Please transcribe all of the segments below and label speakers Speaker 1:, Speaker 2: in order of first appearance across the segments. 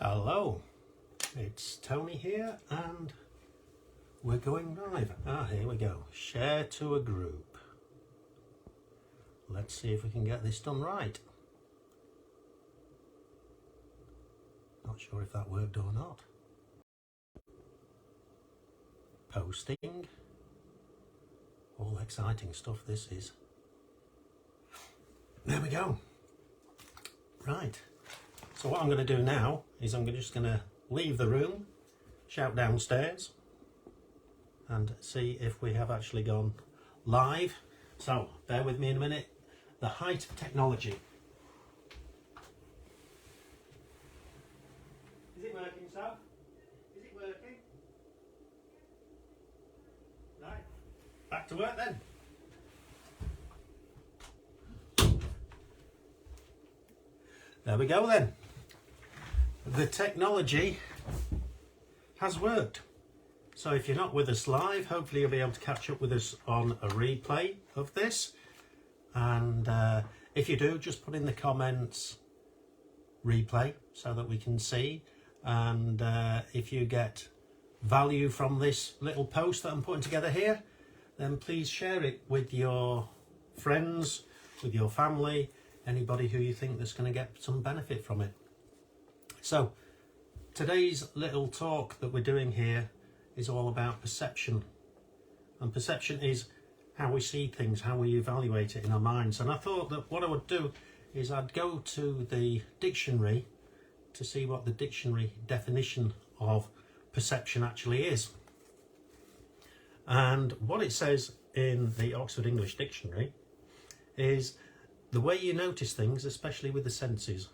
Speaker 1: Hello, it's Tony here and we're going live. Here we go. Share to a group. Let's see if we can get this done right. Not sure if that worked or not. Posting. All exciting stuff this is. There we go. Right. So what I'm going to do now is I'm just going to leave the room, shout downstairs and see if we have actually gone live. So bear with me in a minute. The height of technology. Is it working, Sam? Is it working? Right. Back to work then. There we go then. The technology has worked. So if you're not with us live, hopefully you'll be able to catch up with us on a replay of this. And if you do, just put in the comments replay so that we can see. And if you get value from this little post that I'm putting together here, then please share it with your friends, with your family, anybody who you think that's going to get some benefit from it. So today's little talk that we're doing here is all about perception. And perception is how we see things, how we evaluate it in our minds. And I thought that what I would do is I'd go to the dictionary to see what the dictionary definition of perception actually is. And what it says in the Oxford English Dictionary is the way you notice things, especially with the senses,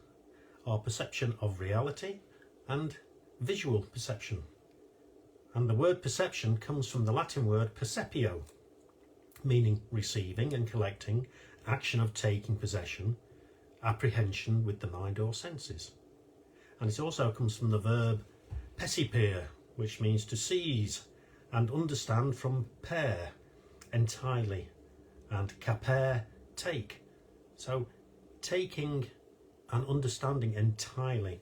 Speaker 1: are perception of reality and visual perception. And the word perception comes from the Latin word percepio, meaning receiving and collecting, action of taking possession, apprehension with the mind or senses. And it also comes from the verb percipere, which means to seize and understand, from per, entirely, and capere, take. So taking and understanding entirely.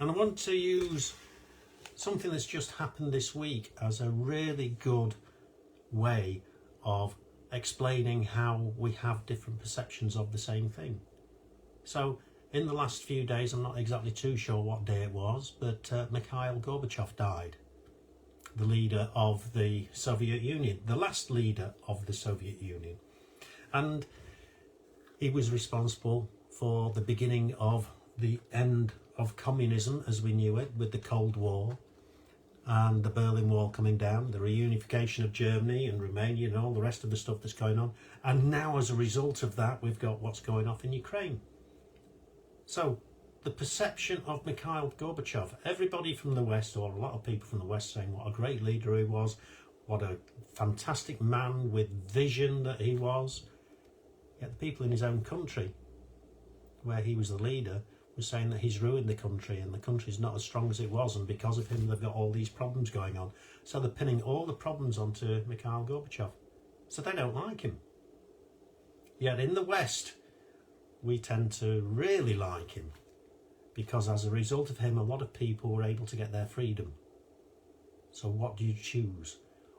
Speaker 1: And I want to use something that's just happened this week as a really good way of explaining how we have different perceptions of the same thing. So in the last few days, I'm not exactly too sure what day it was, but Mikhail Gorbachev died, the leader of the Soviet Union, the last leader of the Soviet Union. And he was responsible for the beginning of the end of communism as we knew it, with the Cold War and the Berlin Wall coming down, the reunification of Germany and Romania and all the rest of the stuff that's going on. And now as a result of that, we've got what's going on in Ukraine. So the perception of Mikhail Gorbachev, everybody from the West, or a lot of people from the West, saying what a great leader he was, what a fantastic man with vision that he was. Yet the people in his own country, where he was the leader, were saying that he's ruined the country and the country's not as strong as it was, and because of him they've got all these problems going on. So they're pinning all the problems onto Mikhail Gorbachev. So they don't like him. Yet in the West, we tend to really like him, because as a result of him, a lot of people were able to get their freedom. So what do you choose?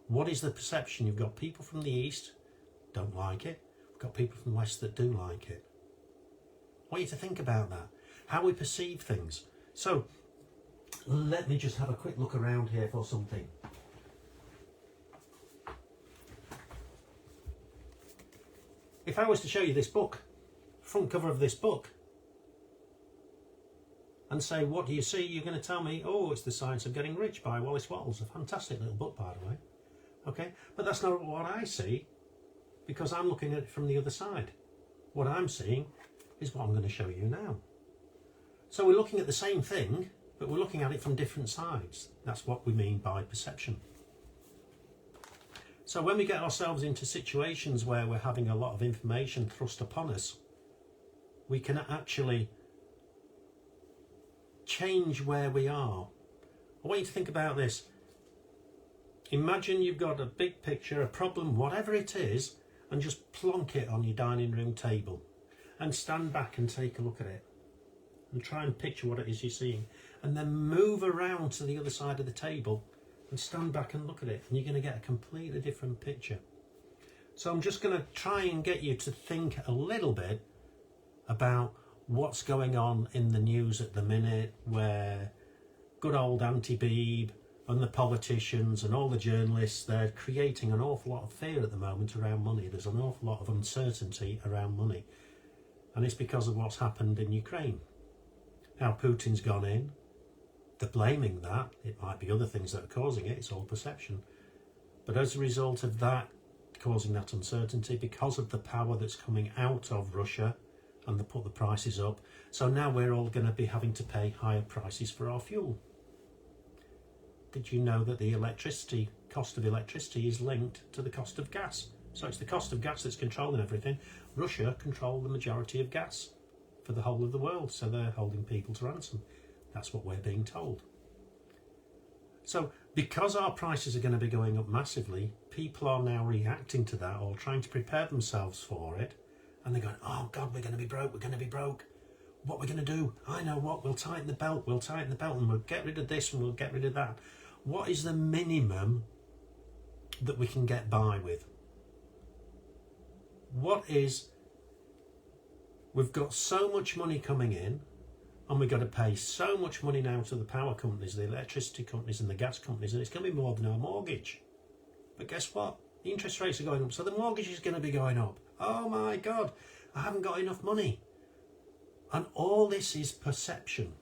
Speaker 1: What is the perception? You've got people from the East don't like it. We've got people from the West that do like it. I want you to think about that, how we perceive things. So let me just have a quick look around here for something. If I was to show you this book, front cover of this book, and say, what do you see? You're going to tell me, oh, it's The Science of Getting Rich by Wallace Wattles. A fantastic little book, by the way. Okay, but that's not what I see, because I'm looking at it from the other side. What I'm seeing is what I'm going to show you now. So we're looking at the same thing, but we're looking at it from different sides. That's what we mean by perception. So when we get ourselves into situations where we're having a lot of information thrust upon us, we can actually change where we are. I want you to think about this. Imagine you've got a big picture, a problem, whatever it is, and just plonk it on your dining room table and stand back and take a look at it. and try and picture what it is you're seeing, and then move around to the other side of the table and stand back and look at it, and you're going to get a completely different picture. So I'm just going to try and get you to think a little bit about what's going on in the news at the minute, where good old Auntie Beeb and the politicians and all the journalists, they're creating an awful lot of fear at the moment around money. There's an awful lot of uncertainty around money. And it's because of what's happened in Ukraine. Now Putin's gone in. They're blaming that. It might be other things that are causing it. It's all perception. But as a result of that causing that uncertainty, because of the power that's coming out of Russia, and they put the prices up, so now we're all going to be having to pay higher prices for our fuel. Did you know that the cost of electricity is linked to the cost of gas? So it's the cost of gas that's controlling everything. Russia control the majority of gas for the whole of the world, so they're holding people to ransom. That's what we're being told. So because our prices are going to be going up massively, people are now reacting to that or trying to prepare themselves for it. And they're going, oh God, we're going to be broke, we're going to be broke. What we're going to do? I know what, we'll tighten the belt, and we'll get rid of this and we'll get rid of that. What is the minimum that we can get by with? We've got so much money coming in, and we've got to pay so much money now to the power companies, the electricity companies and the gas companies, and it's going to be more than our mortgage. But guess what? The interest rates are going up, so the mortgage is going to be going up. Oh my God, I haven't got enough money. And all this is perception.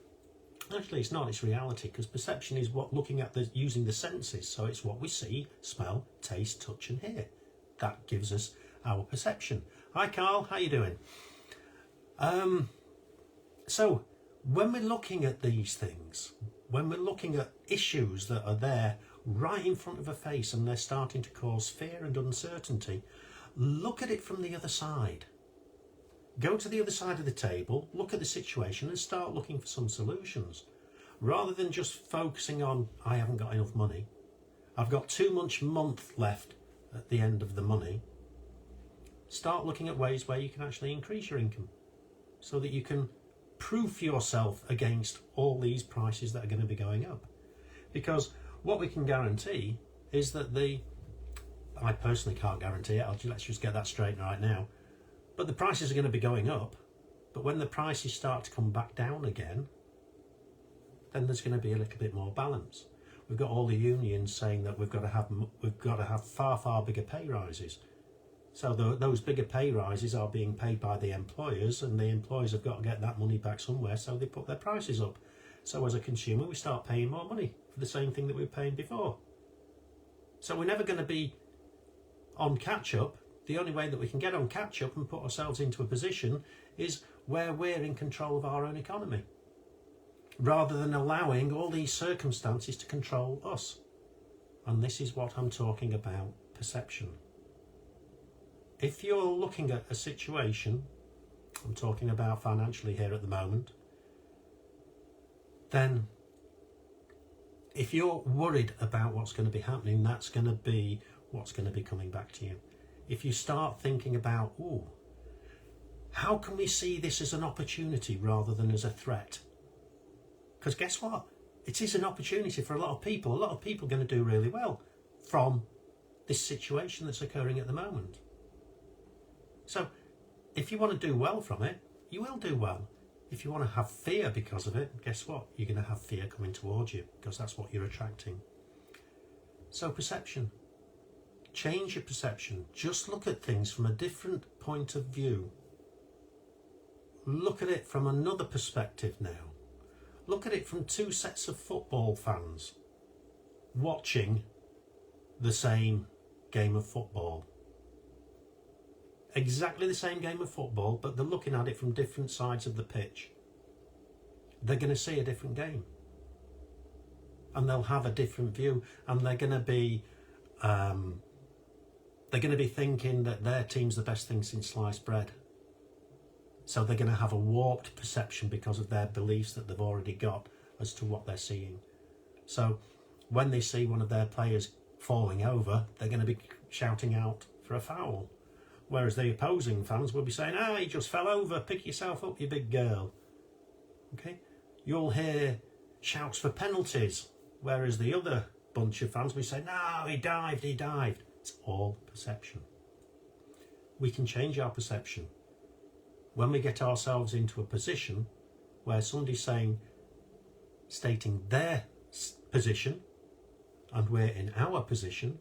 Speaker 1: Actually, it's not, it's reality, because perception is using the senses. So it's what we see, smell, taste, touch and hear. That gives us our perception. Hi Carl, how you doing? So when we're looking at these things, when we're looking at issues that are there right in front of a face and they're starting to cause fear and uncertainty, look at it from the other side. Go to the other side of the table, look at the situation and start looking for some solutions. Rather than just focusing on, I haven't got enough money, I've got too much month left at the end of the money, start looking at ways where you can actually increase your income so that you can proof yourself against all these prices that are going to be going up. Because what we can guarantee is that I personally can't guarantee it, let's just get that straight right now, but the prices are going to be going up. But when the prices start to come back down again, then there's going to be a little bit more balance. We've got all the unions saying that we've got to have far bigger pay rises. So those bigger pay rises are being paid by the employers, and the employers have got to get that money back somewhere, so they put their prices up. So as a consumer, we start paying more money for the same thing that we were paying before. So we're never going to be on catch-up. The only way that we can get on catch-up and put ourselves into a position is where we're in control of our own economy, rather than allowing all these circumstances to control us. And this is what I'm talking about, perception. If you're looking at a situation, I'm talking about financially here at the moment, then if you're worried about what's going to be happening, that's going to be what's going to be coming back to you. If you start thinking about, how can we see this as an opportunity rather than as a threat? Because guess what? It is an opportunity for a lot of people. A lot of people are going to do really well from this situation that's occurring at the moment. So if you want to do well from it, you will do well. If you want to have fear because of it, guess what? You're going to have fear coming towards you, because that's what you're attracting. So perception. Change your perception. Just look at things from a different point of view. Look at it from another perspective now. Look at it from two sets of football fans watching the same game of football. Exactly the same game of football, but they're looking at it from different sides of the pitch. They're going to see a different game. And they'll have a different view, and they're going to be thinking that their team's the best thing since sliced bread. So they're going to have a warped perception because of their beliefs that they've already got as to what they're seeing. So when they see one of their players falling over, they're going to be shouting out for a foul. Whereas the opposing fans will be saying, he just fell over, pick yourself up, you big girl. Okay, you'll hear shouts for penalties, whereas the other bunch of fans will say, no, he dived, he dived. It's all perception. We can change our perception. When we get ourselves into a position where somebody's stating their position and we're in our position,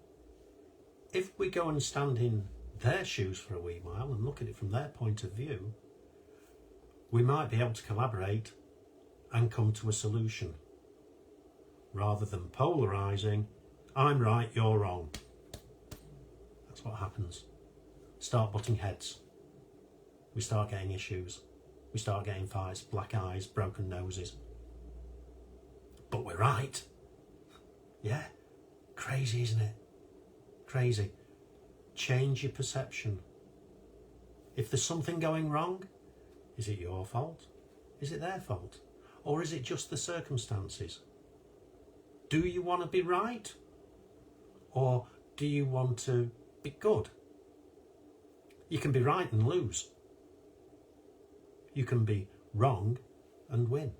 Speaker 1: if we go and stand in their shoes for a wee while and look at it from their point of view, we might be able to collaborate and come to a solution, rather than polarising, I'm right, you're wrong. That's what happens. Start butting heads. We start getting issues. We start getting fights, black eyes, broken noses. But we're right. Yeah, crazy, isn't it? Crazy. Change your perception. If there's something going wrong, is it your fault? Is it their fault? Or is it just the circumstances? Do you want to be right? Or do you want to be good? You can be right and lose. You can be wrong and win.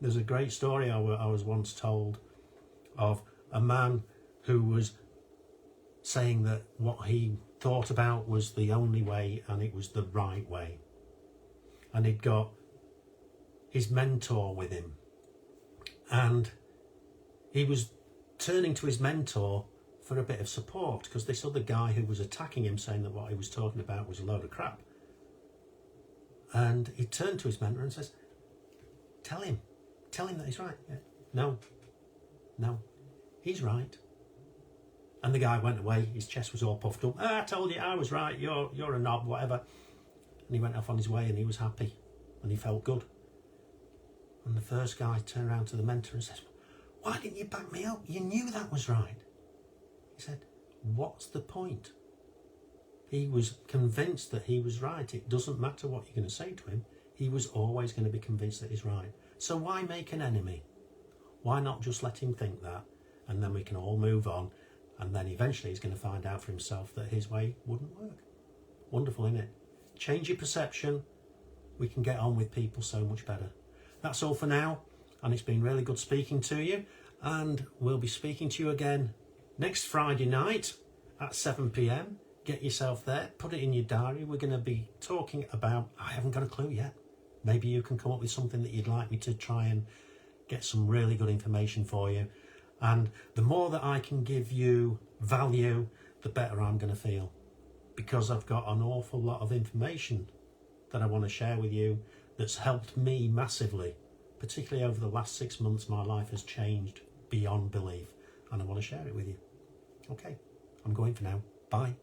Speaker 1: There's a great story I was once told of a man who was saying that what he thought about was the only way and it was the right way. And he'd got his mentor with him. And he was turning to his mentor for a bit of support because this other guy who was attacking him, saying that what he was talking about was a load of crap. And he turned to his mentor and says, tell him that he's right. Yeah. No, he's right. And the guy went away, his chest was all puffed up. I told you I was right, you're a knob, whatever. And he went off on his way and he was happy and he felt good. And the first guy turned around to the mentor and says, why didn't you back me up? You knew that was right. He said, what's the point? He was convinced that he was right. It doesn't matter what you're going to say to him. He was always going to be convinced that he's right. So why make an enemy? Why not just let him think that, and then we can all move on, and then eventually he's going to find out for himself that his way wouldn't work. Wonderful, isn't it? Change your perception. We can get on with people so much better. That's all for now, and it's been really good speaking to you, and we'll be speaking to you again next Friday night at 7 p.m. Get yourself there, put it in your diary. We're going to be talking about, I haven't got a clue yet. Maybe you can come up with something that you'd like me to try and get some really good information for you. And the more that I can give you value, the better I'm going to feel, because I've got an awful lot of information that I want to share with you that's helped me massively. Particularly over the last 6 months, my life has changed beyond belief, and I want to share it with you. Okay, I'm going for now. Bye.